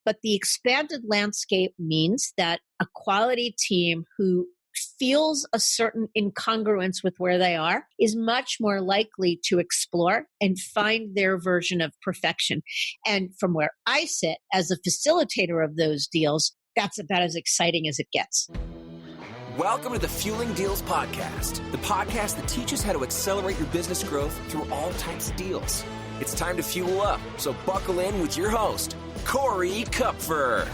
But the expanded landscape means that a quality team who feels a certain incongruence with where they are is much more likely to explore and find their version of perfection. And from where I sit as a facilitator of those deals, that's about as exciting as it gets. Welcome to the Fueling Deals Podcast, the podcast that teaches how to accelerate your business growth through all types of deals. It's time to fuel up, so buckle in with your host, Corey Kupfer.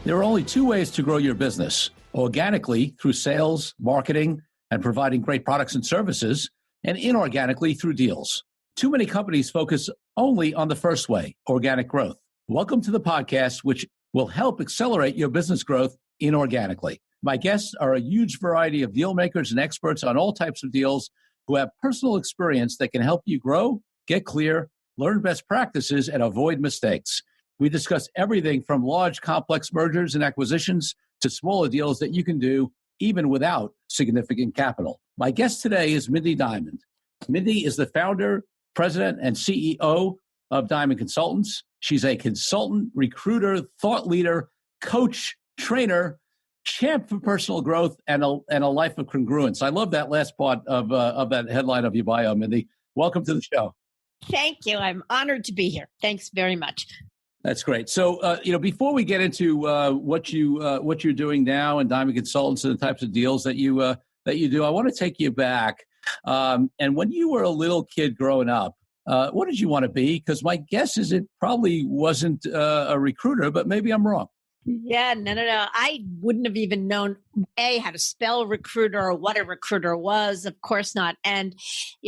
There are only two ways to grow your business: organically through sales, marketing, and providing great products and services, and inorganically through deals. Too many companies focus only on the first way, organic growth. Welcome to the podcast, which will help accelerate your business growth inorganically. My guests are a huge variety of deal makers and experts on all types of deals who have personal experience that can help you grow, get clear, learn best practices, and avoid mistakes. We discuss everything from large, complex mergers and acquisitions to smaller deals that you can do even without significant capital. My guest today is Mindy Diamond. Mindy is the founder, president, and CEO of Diamond Consultants. She's a consultant, recruiter, thought leader, coach, trainer, champ for personal growth, and a life of congruence. I love that last part of that headline of your bio, Mindy. Welcome to the show. Thank you. I'm honored to be here. Thanks very much. That's great. So, before we get into what you're doing now in Diamond Consultants and the types of deals that you do, I want to take you back. And when you were a little kid growing up, what did you want to be? Because my guess is it probably wasn't a recruiter, but maybe I'm wrong. Yeah, no. I wouldn't have even known, how to spell recruiter or what a recruiter was. Of course not. And,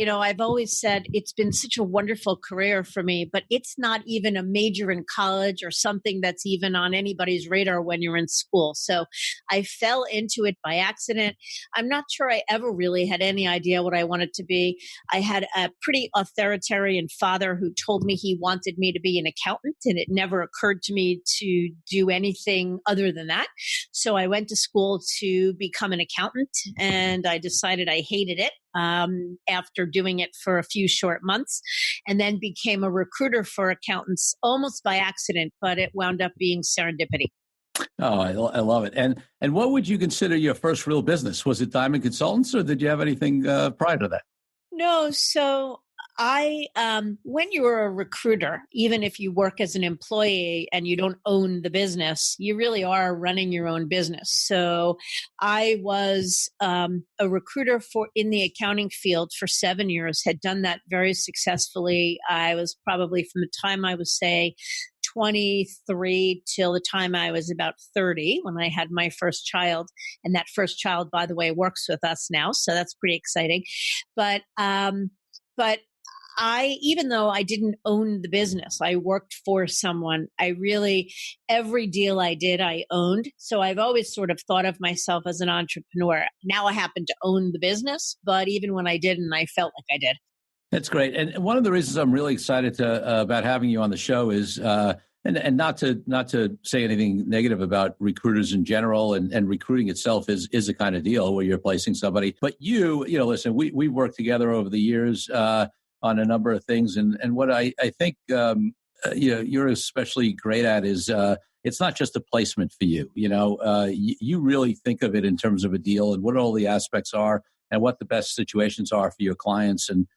I've always said it's been such a wonderful career for me, but it's not even a major in college or something that's even on anybody's radar when you're in school. So I fell into it by accident. I'm not sure I ever really had any idea what I wanted to be. I had a pretty authoritarian father who told me he wanted me to be an accountant, and it never occurred to me to do anything other than that. So I went to school to become an accountant, and I decided I hated it after doing it for a few short months, and then became a recruiter for accountants almost by accident, but it wound up being serendipity. Oh, I love it. And what would you consider your first real business? Was it Diamond Consultants, or did you have anything prior to that? No, so when you're a recruiter, even if you work as an employee and you don't own the business, you really are running your own business. So I was a recruiter in the accounting field for 7 years, had done that very successfully. I was probably from the time I was, say, 23 till the time I was about 30 when I had my first child. And that first child, by the way, works with us now. So that's pretty exciting. But even though I didn't own the business, I worked for someone. Every deal I did, I owned. So I've always sort of thought of myself as an entrepreneur. Now I happen to own the business, but even when I didn't, I felt like I did. That's great. And one of the reasons I'm really excited about having you on the show is, and not to say anything negative about recruiters in general, and recruiting itself is a kind of deal where you're placing somebody. But listen, we worked together over the years on a number of things. And what I think you're especially great at is it's not just a placement for you. You really think of it in terms of a deal and what all the aspects are and what the best situations are for your clients. And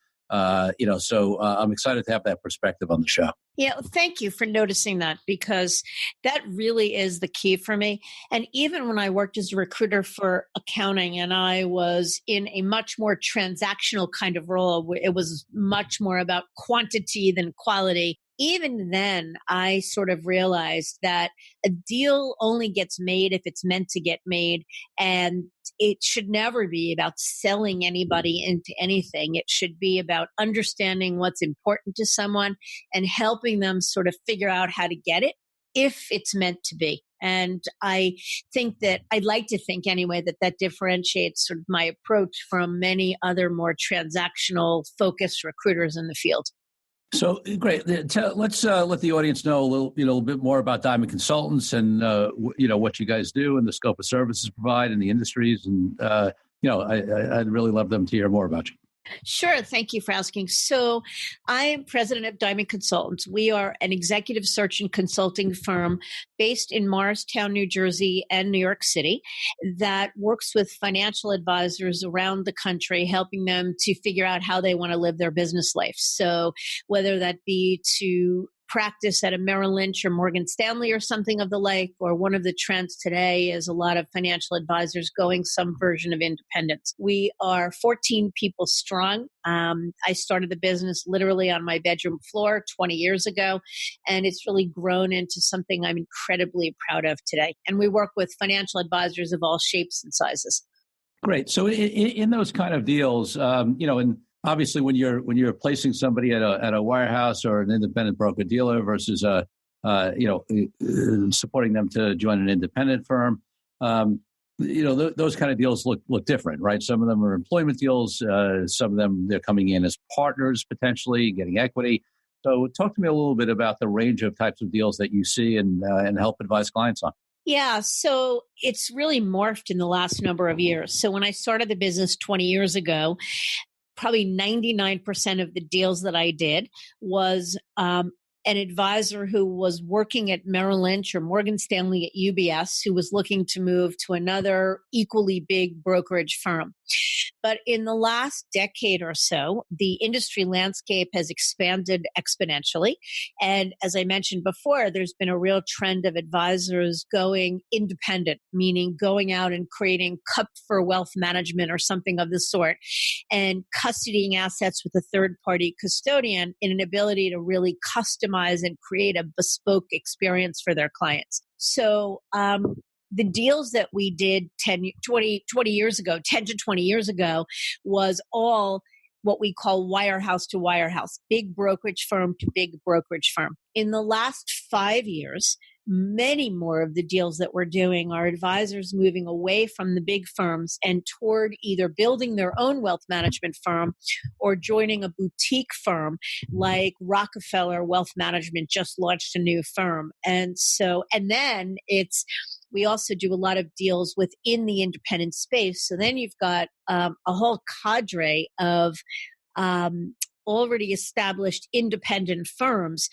so I'm excited to have that perspective on the show. Yeah, thank you for noticing that, because that really is the key for me. And even when I worked as a recruiter for accounting, and I was in a much more transactional kind of role, it was much more about quantity than quality. Even then, I sort of realized that a deal only gets made if it's meant to get made. And it should never be about selling anybody into anything. It should be about understanding what's important to someone and helping them sort of figure out how to get it if it's meant to be. And I think that I'd like to think anyway that differentiates sort of my approach from many other more transactional focused recruiters in the field. So great. Let's let the audience know a little bit more about Diamond Consultants and what you guys do and the scope of services provide in the industries. And I'd really love them to hear more about you. Sure. Thank you for asking. So, I am president of Diamond Consultants. We are an executive search and consulting firm based in Morristown, New Jersey, and New York City that works with financial advisors around the country, helping them to figure out how they want to live their business life. So, whether that be to practice at a Merrill Lynch or Morgan Stanley or something of the like, or one of the trends today is a lot of financial advisors going some version of independence. We are 14 people strong. I started the business literally on my bedroom floor 20 years ago, and it's really grown into something I'm incredibly proud of today. And we work with financial advisors of all shapes and sizes. Great. So in those kind of deals, and obviously when you're placing somebody at a wirehouse or an independent broker dealer versus supporting them to join an independent firm, those kind of deals look different, right? Some of them are employment deals. Some of them they're coming in as partners potentially, getting equity. So talk to me a little bit about the range of types of deals that you see and help advise clients on. Yeah, so it's really morphed in the last number of years. So when I started the business 20 years ago, probably 99% of the deals that I did was an advisor who was working at Merrill Lynch or Morgan Stanley at UBS who was looking to move to another equally big brokerage firm. But in the last decade or so, the industry landscape has expanded exponentially. And as I mentioned before, there's been a real trend of advisors going independent, meaning going out and creating cup for wealth management or something of the sort, and custodying assets with a third-party custodian in an ability to really customize and create a bespoke experience for their clients. So, the deals that we did 10 to 20 years ago was all what we call wirehouse to wirehouse, big brokerage firm to big brokerage firm. In the last 5 years, many more of the deals that we're doing are advisors moving away from the big firms and toward either building their own wealth management firm or joining a boutique firm like Rockefeller Wealth Management just launched a new firm. And then we also do a lot of deals within the independent space. So then you've got a whole cadre of already established independent firms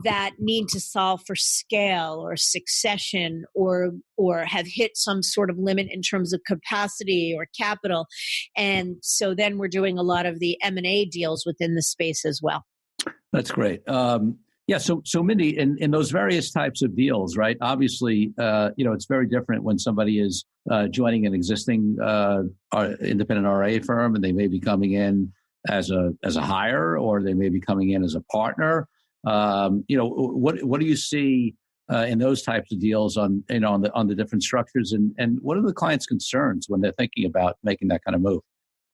that need to solve for scale or succession or have hit some sort of limit in terms of capacity or capital. And so then we're doing a lot of the M&A deals within the space as well. That's great. So Mindy, in those various types of deals, right? Obviously, it's very different when somebody is joining an existing independent RIA firm, and they may be coming in as a hire, or they may be coming in as a partner. What do you see in those types of deals on the different structures, and what are the clients' concerns when they're thinking about making that kind of move?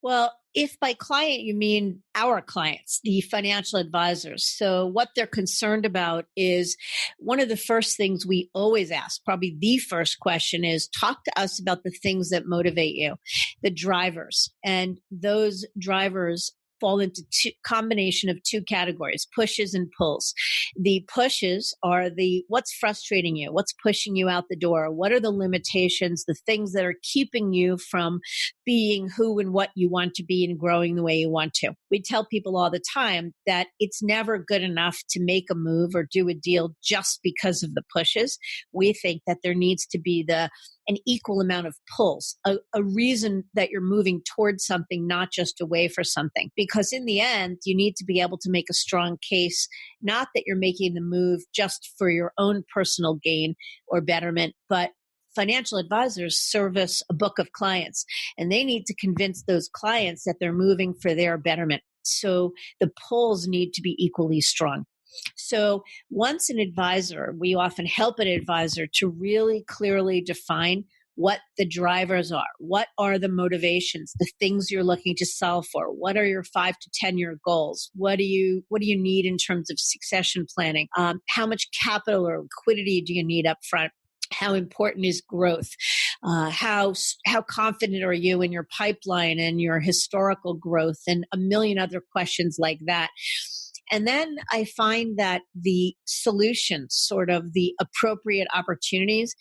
Well, if by client you mean our clients, the financial advisors. So what they're concerned about is one of the first things we always ask, probably the first question is talk to us about the things that motivate you, the drivers. And those drivers fall into combination of two categories, pushes and pulls. The pushes are what's frustrating you, what's pushing you out the door, what are the limitations, the things that are keeping you from being who and what you want to be and growing the way you want to. We tell people all the time that it's never good enough to make a move or do a deal just because of the pushes. We think that there needs to be an equal amount of pulls, a reason that you're moving towards something, not just away for something. Because in the end, you need to be able to make a strong case, not that you're making the move just for your own personal gain or betterment, but financial advisors service a book of clients, and they need to convince those clients that they're moving for their betterment. So the pulls need to be equally strong. So once we often help an advisor to really clearly define what the drivers are, what are the motivations, the things you're looking to solve for, what are your 5 to 10 year goals, what do you need in terms of succession planning, how much capital or liquidity do you need up front, how important is growth, how confident are you in your pipeline and your historical growth, and a million other questions like that. And then I find that the solutions, sort of the appropriate opportunities,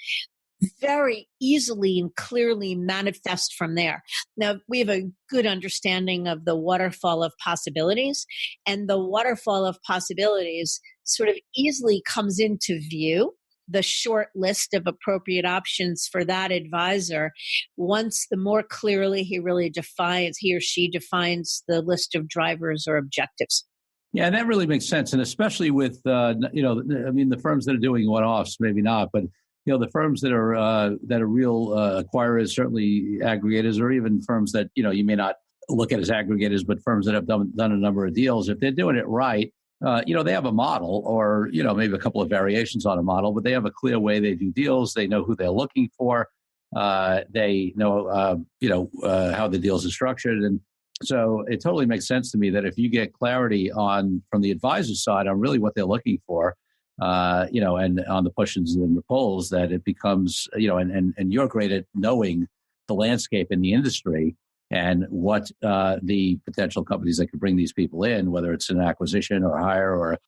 very easily and clearly manifest from there. Now, we have a good understanding of the waterfall of possibilities, and the waterfall of possibilities sort of easily comes into view, the short list of appropriate options for that advisor, once the more clearly he or she defines the list of drivers or objectives. Yeah, that really makes sense. And especially with, the firms that are doing one-offs, maybe not, but the firms that are real acquirers, certainly aggregators, or even firms that, you may not look at as aggregators, but firms that have done a number of deals, if they're doing it right, they have a model or, maybe a couple of variations on a model, but they have a clear way they do deals. They know who they're looking for. They know, how the deals are structured. And so it totally makes sense to me that if you get clarity from the advisor side on really what they're looking for, and on the pushes and the pulls, that it becomes, and you're great at knowing the landscape in the industry and what the potential companies that could bring these people in, whether it's an acquisition or hire or,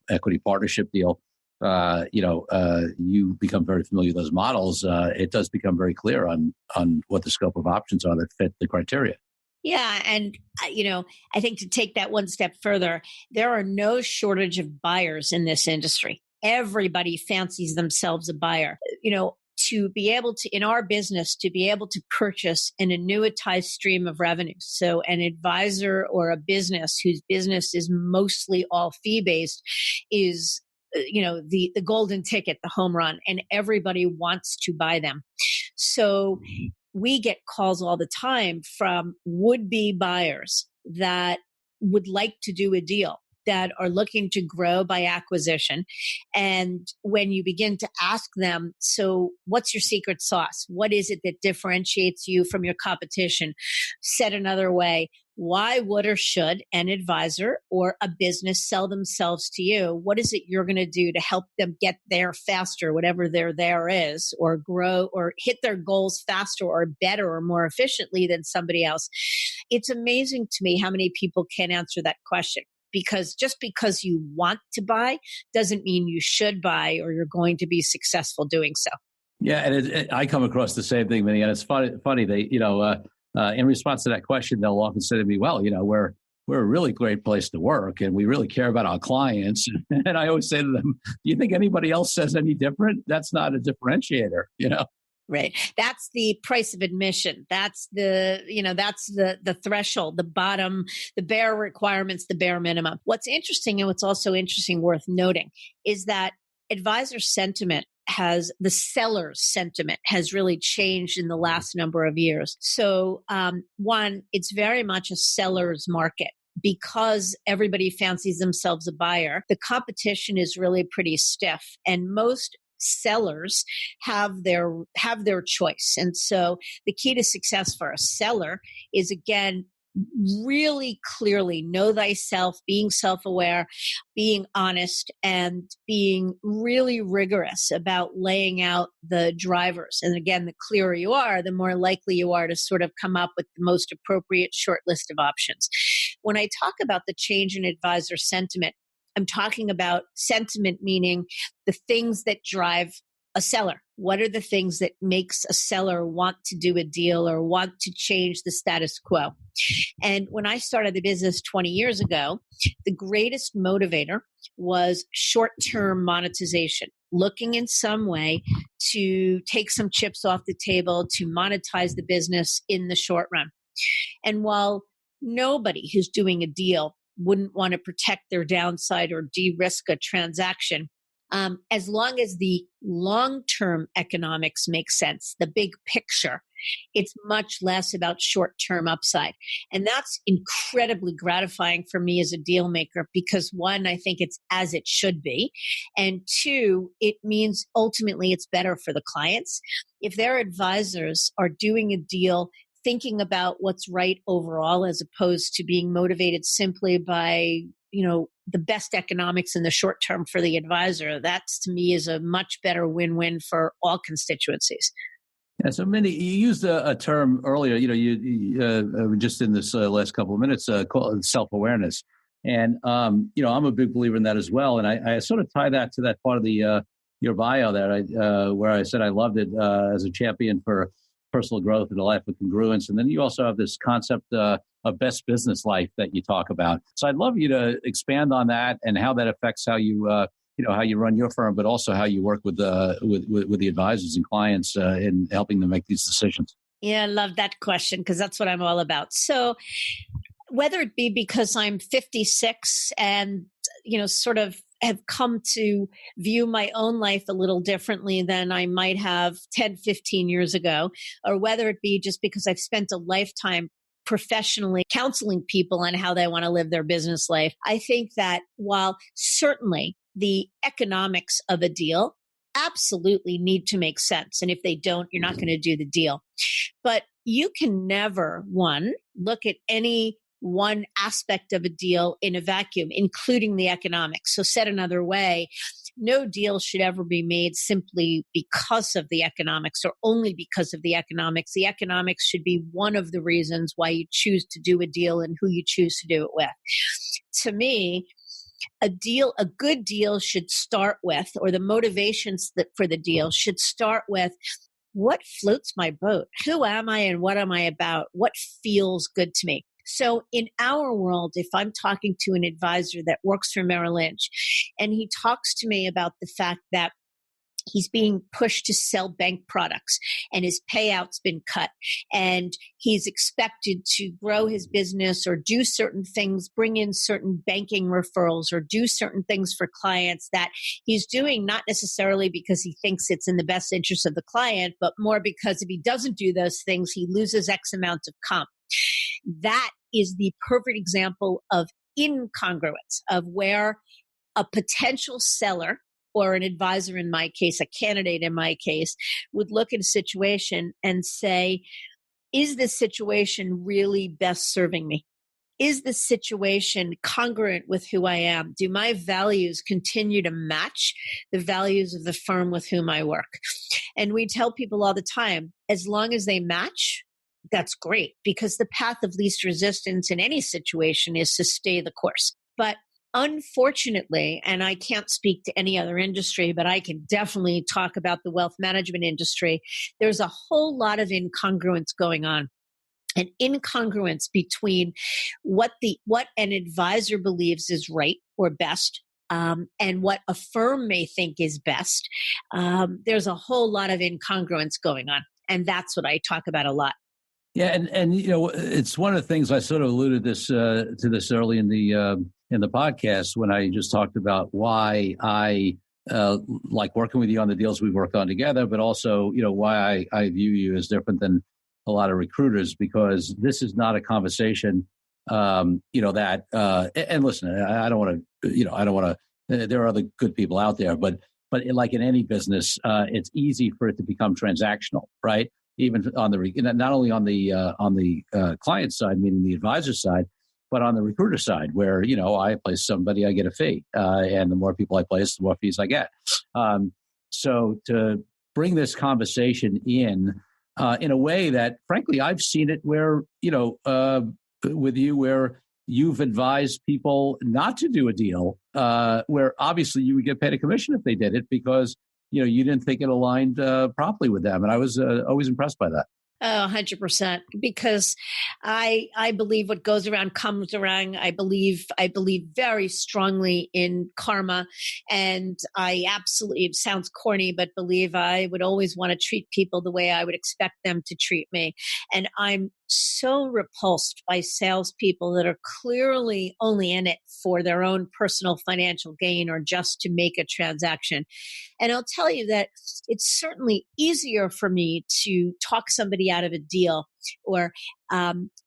equity partnership deal, you become very familiar with those models. It does become very clear on what the scope of options are that fit the criteria. Yeah. And, I think to take that one step further, there are no shortage of buyers in this industry. Everybody fancies themselves a buyer. To be able to, in our business, to be able to purchase an annuitized stream of revenue. So an advisor or a business whose business is mostly all fee-based is, the golden ticket, the home run, and everybody wants to buy them. So we get calls all the time from would-be buyers that would like to do a deal, that are looking to grow by acquisition. And when you begin to ask them, so what's your secret sauce? What is it that differentiates you from your competition? Said another way, why would or should an advisor or a business sell themselves to you? What is it you're going to do to help them get there faster, whatever their there is, or grow or hit their goals faster or better or more efficiently than somebody else? It's amazing to me how many people can't answer that question. Because just because you want to buy doesn't mean you should buy or you're going to be successful doing so. Yeah, and I come across the same thing, Mindy, and it's funny. They, in response to that question, they'll often say to me, "Well, we're a really great place to work, and we really care about our clients." And I always say to them, "Do you think anybody else says any different? That's not a differentiator, Right. That's the price of admission. That's the threshold, the bottom, the bare requirements, the bare minimum. What's interesting, and what's also interesting worth noting, is that advisor sentiment the seller's sentiment has really changed in the last number of years. So one, it's very much a seller's market. Because everybody fancies themselves a buyer, the competition is really pretty stiff, and most sellers have their choice. And so the key to success for a seller is, again, really clearly know thyself, being self-aware, being honest, and being really rigorous about laying out the drivers. And again, the clearer you are, the more likely you are to sort of come up with the most appropriate short list of options. When I talk about the change in advisor sentiment, I'm talking about sentiment, meaning the things that drive a seller. What are the things that makes a seller want to do a deal or want to change the status quo? And when I started the business 20 years ago, the greatest motivator was short-term monetization, looking in some way to take some chips off the table to monetize the business in the short run. And while nobody who's doing a deal wouldn't want to protect their downside or de-risk a transaction, as long as the long-term economics make sense, the big picture, it's much less about short-term upside. And that's incredibly gratifying for me as a deal maker because, one, I think it's as it should be. And two, it means ultimately it's better for the clients. If their advisors are doing a deal thinking about what's right overall as opposed to being motivated simply by, the best economics in the short term for the advisor, that to me is a much better win-win for all constituencies. Yeah, so Mindy, you used a term earlier, you just in this last couple of minutes, called self-awareness. And, I'm a big believer in that as well. And I sort of tie that to that part of the your bio there, where I said I loved it as a champion for personal growth and a life of congruence. And then you also have this concept of best business life that you talk about. So I'd love you to expand on that and how that affects how you how you run your firm, but also how you work with the advisors and clients in helping them make these decisions. Yeah, I love that question because that's what I'm all about. So whether it be because I'm 56 and, sort of have come to view my own life a little differently than I might have 10, 15 years ago, or whether it be just because I've spent a lifetime professionally counseling people on how they want to live their business life, I think that while certainly the economics of a deal absolutely need to make sense, and if they don't, you're not going to do the deal. But you can never, look at any one aspect of a deal in a vacuum, including the economics. So said another way, no deal should ever be made simply because of the economics or only because of the economics. The economics should be one of the reasons why you choose to do a deal and who you choose to do it with. To me, a good deal should start with, or the motivations for the deal should start with, what floats my boat? Who am I and what am I about? What feels good to me? So in our world, if I'm talking to an advisor that works for Merrill Lynch and he talks to me about the fact that he's being pushed to sell bank products and his payout's been cut and he's expected to grow his business or do certain things, bring in certain banking referrals or do certain things for clients that he's doing not necessarily because he thinks it's in the best interest of the client, but more because if he doesn't do those things, he loses X amount of comp. That is the perfect example of incongruence, of where a potential seller or an advisor in my case, a candidate in my case, would look at a situation and say, is this situation really best serving me? Is the situation congruent with who I am? Do my values continue to match the values of the firm with whom I work? And we tell people all the time, as long as they match, that's great, because the path of least resistance in any situation is to stay the course. But unfortunately, and I can't speak to any other industry, but I can definitely talk about the wealth management industry, there's a whole lot of incongruence going on. An incongruence between what an advisor believes is right or best and what a firm may think is best. There's a whole lot of incongruence going on. And that's what I talk about a lot. Yeah, and it's one of the things I sort of alluded to this early in the podcast when I just talked about why I like working with you on the deals we've worked on together, but also why I view you as different than a lot of recruiters, because this is not a conversation that and listen, I don't want to there are other good people out there, but like in any business, it's easy for it to become transactional, right? Even on not only on the client side, meaning the advisor side, but on the recruiter side, where I place somebody, I get a fee, and the more people I place, the more fees I get. So to bring this conversation in a way that, frankly, I've seen it where with you, where you've advised people not to do a deal, where obviously you would get paid a commission if they did it because you didn't think it aligned properly with them. And I was always impressed by that. Oh, 100%. Because I believe what goes around comes around. I believe very strongly in karma. And I absolutely, it sounds corny, but believe I would always want to treat people the way I would expect them to treat me. And I'm so repulsed by salespeople that are clearly only in it for their own personal financial gain or just to make a transaction. And I'll tell you that it's certainly easier for me to talk somebody out of a deal, or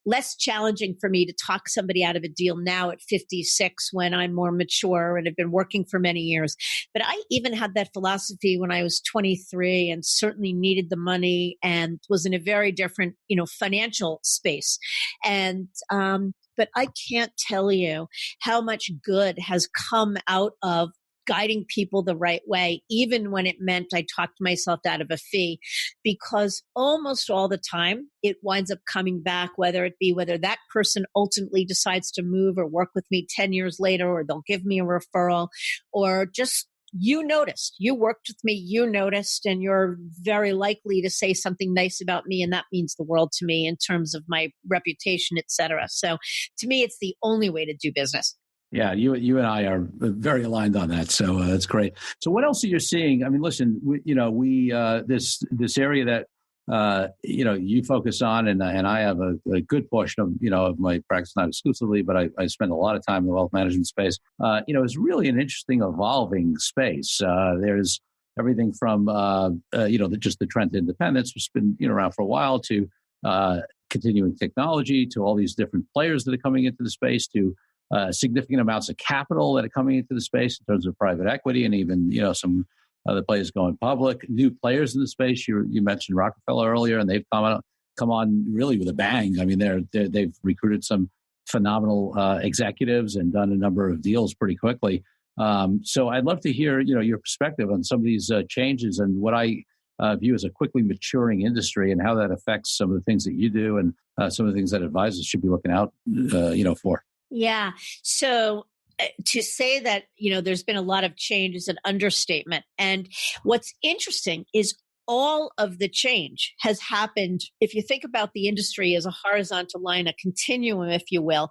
less challenging for me to talk somebody out of a deal now at 56 when I'm more mature and have been working for many years. But I even had that philosophy when I was 23 and certainly needed the money and was in a very different, financial space. And but I can't tell you how much good has come out of guiding people the right way, even when it meant I talked myself out of a fee, because almost all the time it winds up coming back, whether that person ultimately decides to move or work with me 10 years later, or they'll give me a referral, or just you noticed, you worked with me, you noticed, and you're very likely to say something nice about me. And that means the world to me in terms of my reputation, et cetera. So to me, it's the only way to do business. Yeah, you and I are very aligned on that, so that's great. So, what else are you seeing? I mean, listen, this area that you focus on, and I have a good portion of my practice, not exclusively, but I spend a lot of time in the wealth management space. Is really an interesting, evolving space. There's everything from just the trend to independence, which has been around for a while, to continuing technology, to all these different players that are coming into the space, to significant amounts of capital that are coming into the space in terms of private equity, and even some other players going public. New players in the space. You mentioned Rockefeller earlier, and they've come on really with a bang. I mean, they've recruited some phenomenal executives and done a number of deals pretty quickly. So I'd love to hear your perspective on some of these changes and what I view as a quickly maturing industry, and how that affects some of the things that you do, and some of the things that advisors should be looking out for. Yeah. So to say that, there's been a lot of change is an understatement. And what's interesting is all of the change has happened. If you think about the industry as a horizontal line, a continuum, if you will,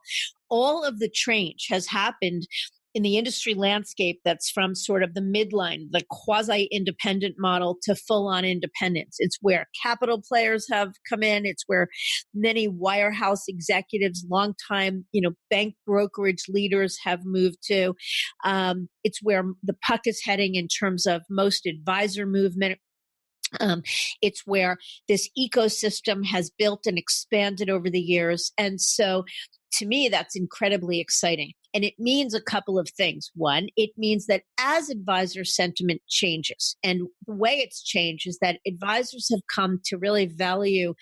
all of the change has happened in the industry landscape that's from sort of the midline, the quasi-independent model, to full-on independence. It's where capital players have come in. It's where many wirehouse executives, longtime, bank brokerage leaders have moved to. It's where the puck is heading in terms of most advisor movement. It's where this ecosystem has built and expanded over the years. And so to me, that's incredibly exciting. And it means a couple of things. One, it means that as advisor sentiment changes, and the way it's changed is that advisors have come to really value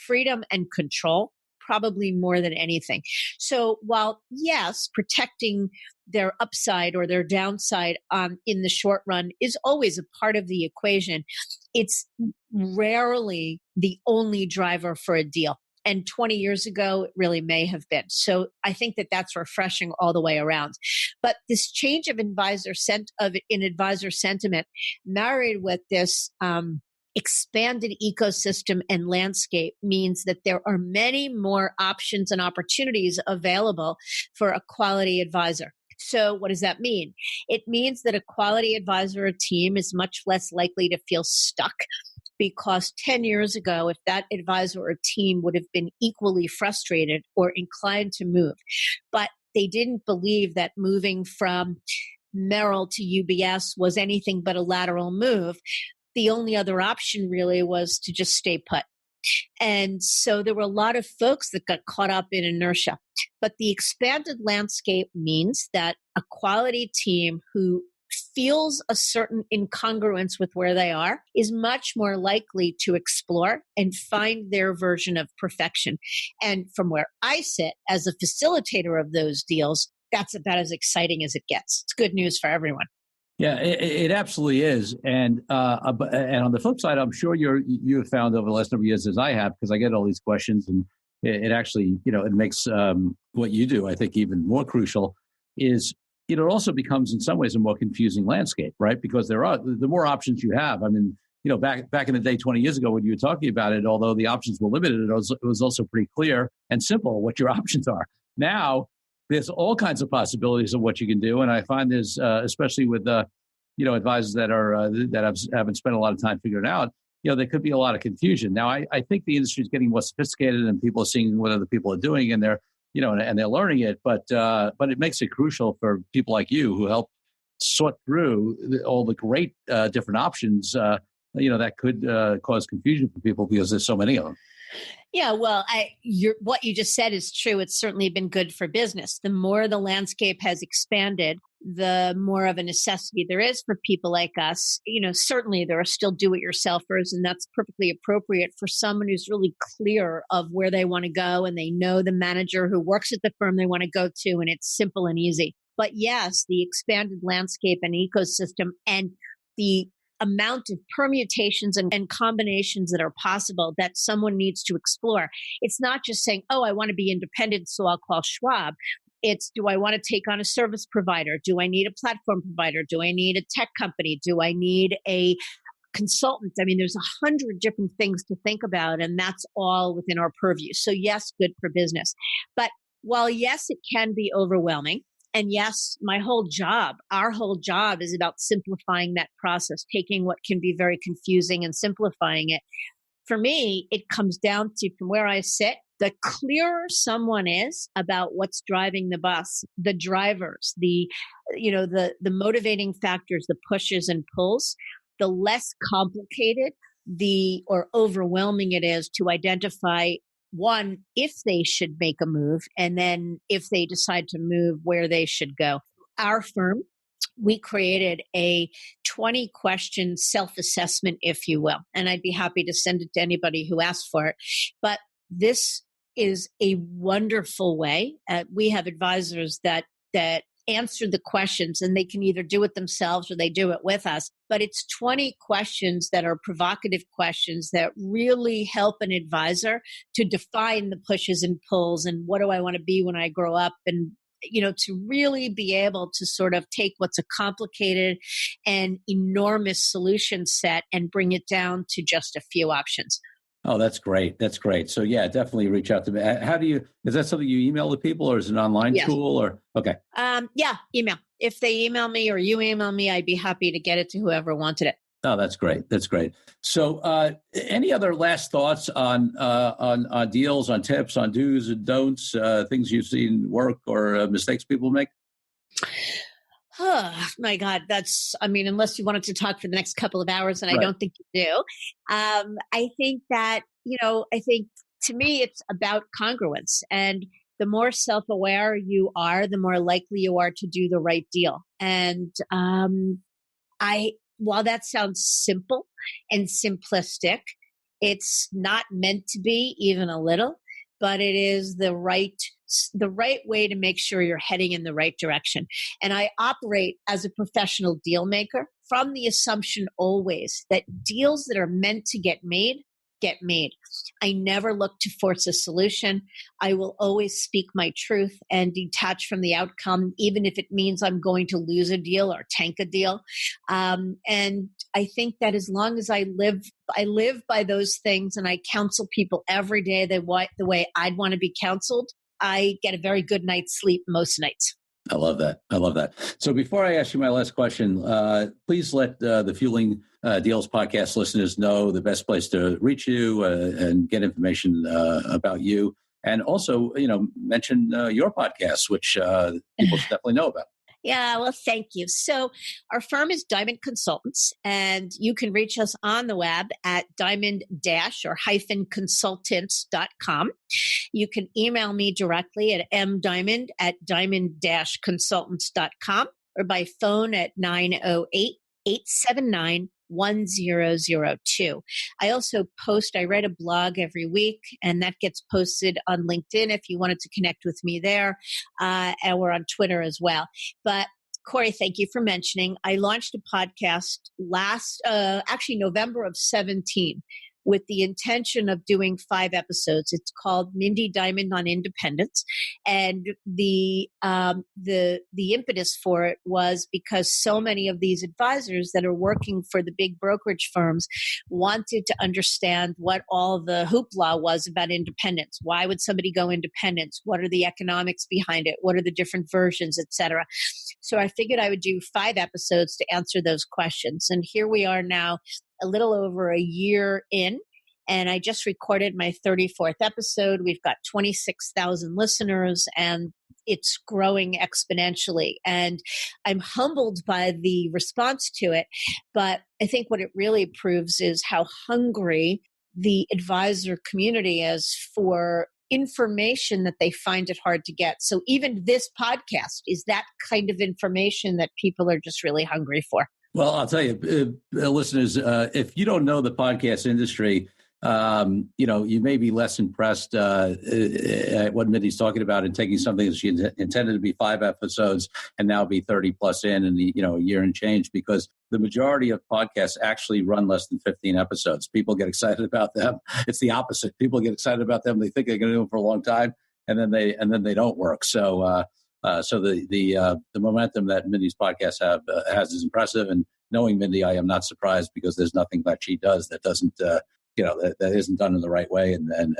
freedom and control, probably more than anything. So while, yes, protecting their upside or their downside in the short run is always a part of the equation, it's rarely the only driver for a deal. And 20 years ago, it really may have been. So I think that that's refreshing all the way around. But this change of advisor sentiment, married with this expanded ecosystem and landscape, means that there are many more options and opportunities available for a quality advisor. So what does that mean? It means that a quality advisor team is much less likely to feel stuck, because 10 years ago, if that advisor or team would have been equally frustrated or inclined to move, but they didn't believe that moving from Merrill to UBS was anything but a lateral move, the only other option really was to just stay put. And so there were a lot of folks that got caught up in inertia. But the expanded landscape means that a quality team who feels a certain incongruence with where they are is much more likely to explore and find their version of perfection. And from where I sit as a facilitator of those deals, that's about as exciting as it gets. It's good news for everyone. Yeah, it absolutely is. And on the flip side, I'm sure you have found over the last number of years, as I have, because I get all these questions, and it actually, it makes what you do, I think, even more crucial, is it also becomes in some ways a more confusing landscape, right? Because the more options you have. I mean, back in the day, 20 years ago, when you were talking about it, although the options were limited, it was also pretty clear and simple what your options are. Now, there's all kinds of possibilities of what you can do, and I find there's, especially with advisors that haven't spent a lot of time figuring it out, there could be a lot of confusion. Now, I think the industry is getting more sophisticated, and people are seeing what other people are doing, and they're and they're learning it. But it makes it crucial for people like you who help sort through all the great different options. That could cause confusion for people because there's so many of them. Yeah, well, what you just said is true. It's certainly been good for business. The more the landscape has expanded, the more of a necessity there is for people like us. Certainly there are still do-it-yourselfers, and that's perfectly appropriate for someone who's really clear of where they want to go, and they know the manager who works at the firm they want to go to, and it's simple and easy. But yes, the expanded landscape and ecosystem and the amount of permutations and combinations that are possible that someone needs to explore. It's not just saying, oh, I want to be independent, so I'll call Schwab. It's, do I want to take on a service provider? Do I need a platform provider? Do I need a tech company? Do I need a consultant? I mean, there's 100 different things to think about, and that's all within our purview. So yes, good for business. But while yes, it can be overwhelming, and yes, our whole job is about simplifying that process, taking what can be very confusing and simplifying it. For me, it comes down to, from where I sit, the clearer someone is about what's driving the bus, the drivers, the motivating factors, the pushes and pulls, the less complicated or overwhelming it is to identify, one, if they should make a move, and then if they decide to move, where they should go. Our firm, we created a 20-question self-assessment, if you will, and I'd be happy to send it to anybody who asks for it. But this is a wonderful way. We have advisors that answer the questions, and they can either do it themselves or they do it with us. But it's 20 questions that are provocative questions that really help an advisor to define the pushes and pulls and what do I want to be when I grow up, and to really be able to sort of take what's a complicated and enormous solution set and bring it down to just a few options. Oh, that's great. That's great. So yeah, definitely reach out to me. Is that something you email to people, or is it an online tool, or? Okay. Yeah, email. If they email me or you email me, I'd be happy to get it to whoever wanted it. Oh, that's great. That's great. So any other last thoughts on deals, on tips, on do's and don'ts, things you've seen work, or mistakes people make? Oh, my God, unless you wanted to talk for the next couple of hours, and I don't think you do. I think that, to me, it's about congruence. And the more self-aware you are, the more likely you are to do the right deal. And while that sounds simple and simplistic, it's not meant to be even a little, but it is the right way to make sure you're heading in the right direction. And I operate as a professional deal maker from the assumption always that deals that are meant to get made. I never look to force a solution. I will always speak my truth and detach from the outcome, even if it means I'm going to lose a deal or tank a deal. And I think that as long as I live by those things, and I counsel people every day the way I'd want to be counseled, I get a very good night's sleep most nights. I love that. So before I ask you my last question, please let the Fueling Deals podcast listeners know the best place to reach you and get information about you. And also, mention your podcast, which people should definitely know about. Yeah, well, thank you. So our firm is Diamond Consultants, and you can reach us on the web at diamond-consultants.com. You can email me directly at mdiamond@diamond-consultants.com, or by phone at 908-879-1002. I also I write a blog every week, and that gets posted on LinkedIn if you wanted to connect with me there, and we're on Twitter as well. But Corey, thank you for mentioning. I launched a podcast November of 17, with the intention of doing 5 episodes. It's called Mindy Diamond on Independence. And the impetus for it was because so many of these advisors that are working for the big brokerage firms wanted to understand what all the hoopla was about independence. Why would somebody go independent? What are the economics behind it? What are the different versions, et cetera? So I figured I would do 5 episodes to answer those questions. And here we are now, a little over a year in, and I just recorded my 34th episode. We've got 26,000 listeners, and it's growing exponentially. And I'm humbled by the response to it. But I think what it really proves is how hungry the advisor community is for information that they find it hard to get. So even this podcast is that kind of information that people are just really hungry for. Well, I'll tell you, listeners, if you don't know the podcast industry, you may be less impressed at what Mindy's talking about and taking something that she intended to be 5 episodes and now be 30 plus in a year and change, because the majority of podcasts actually run less than 15 episodes. People get excited about them. It's the opposite. People get excited about them. They think they're going to do them for a long time, and then they don't work. So So the momentum that Mindy's podcast has is impressive. And knowing Mindy, I am not surprised because there's nothing that she does that doesn't, that isn't done in the right way. And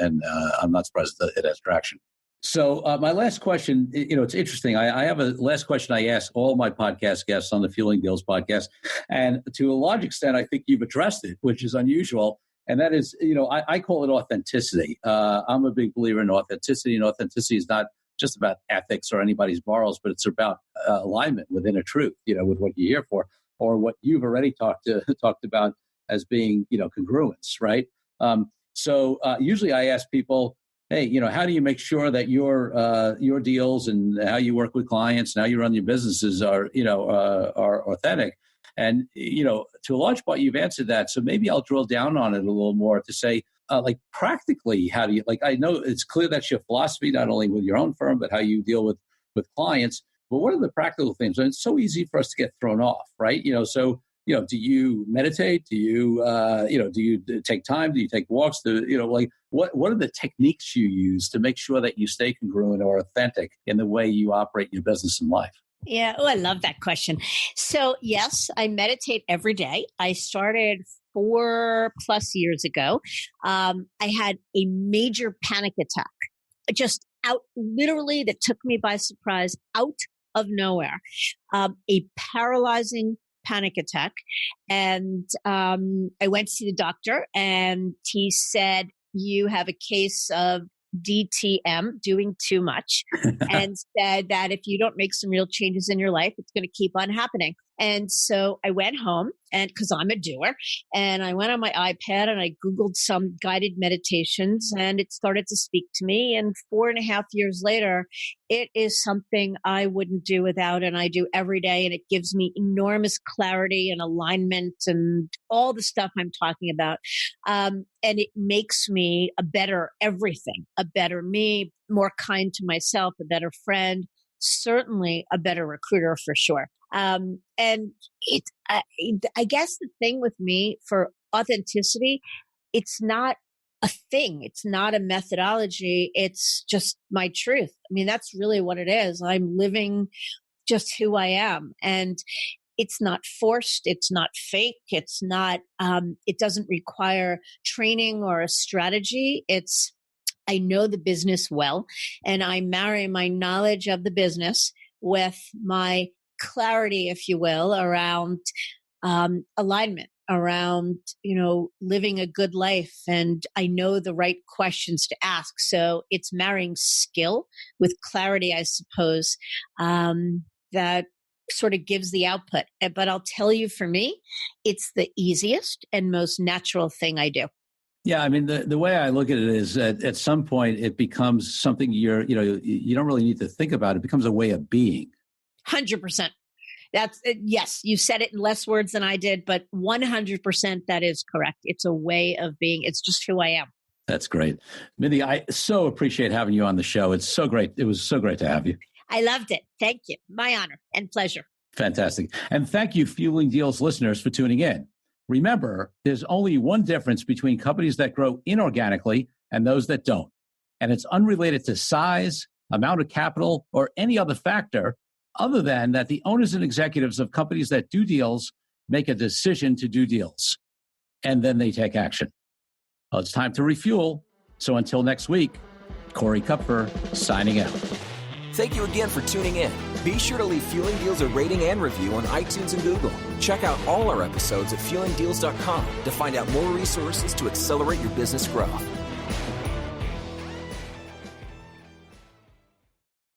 I'm not surprised that it has traction. So my last question, it's interesting. I have a last question I ask all my podcast guests on the Fueling Deals podcast. And to a large extent, I think you've addressed it, which is unusual. And that is, I call it authenticity. I'm a big believer in authenticity. And authenticity is not just about ethics or anybody's morals, but it's about alignment within a truth, with what you're here for, or what you've already talked about as being, congruence, right? So usually I ask people, hey, how do you make sure that your deals and how you work with clients and how you run your businesses are authentic? And, to a large part, you've answered that. So maybe I'll drill down on it a little more to say, practically, how do you, I know it's clear that's your philosophy, not only with your own firm, but how you deal with clients. But what are the practical things? And it's so easy for us to get thrown off, right? Do you meditate? Do you take time? Do you take walks? What are the techniques you use to make sure that you stay congruent or authentic in the way you operate your business and life? Yeah. Oh, I love that question. So yes, I meditate every day. I started 4+ years ago. I had a major panic attack, just out literally that took me by surprise, out of nowhere, a paralyzing panic attack. And I went to see the doctor and he said, you have a case of DTM, doing too much, and said that if you don't make some real changes in your life, it's going to keep on happening. And so I went home, and because I'm a doer, and I went on my iPad and I Googled some guided meditations, and it started to speak to me. And 4.5 years later, it is something I wouldn't do without, and I do every day. And it gives me enormous clarity and alignment and all the stuff I'm talking about. And it makes me a better everything, a better me, more kind to myself, a better friend, certainly a better recruiter for sure. And I guess the thing with me for authenticity, it's not a thing. It's not a methodology. It's just my truth. I mean, that's really what it is. I'm living just who I am. And it's not forced. It's not fake. It's not, it doesn't require training or a strategy. I know the business well, and I marry my knowledge of the business with my clarity, if you will, around alignment, around, living a good life. And I know the right questions to ask. So it's marrying skill with clarity, I suppose, that sort of gives the output. But I'll tell you, for me, it's the easiest and most natural thing I do. Yeah, I mean, the way I look at it is that at some point it becomes something you don't really need to think about. It becomes a way of being. 100%. That's yes, you said it in less words than I did, but 100% that is correct. It's a way of being. It's just who I am. That's great. Mindy, I so appreciate having you on the show. It's so great. It was so great to have you. I loved it. Thank you. My honor and pleasure. Fantastic. And thank you, Fueling Deals listeners, for tuning in. Remember, there's only one difference between companies that grow inorganically and those that don't. And it's unrelated to size, amount of capital, or any other factor other than that the owners and executives of companies that do deals make a decision to do deals. And then they take action. Well, it's time to refuel. So until next week, Corey Kupfer signing out. Thank you again for tuning in. Be sure to leave Fueling Deals a rating and review on iTunes and Google. Check out all our episodes at fuelingdeals.com to find out more resources to accelerate your business growth.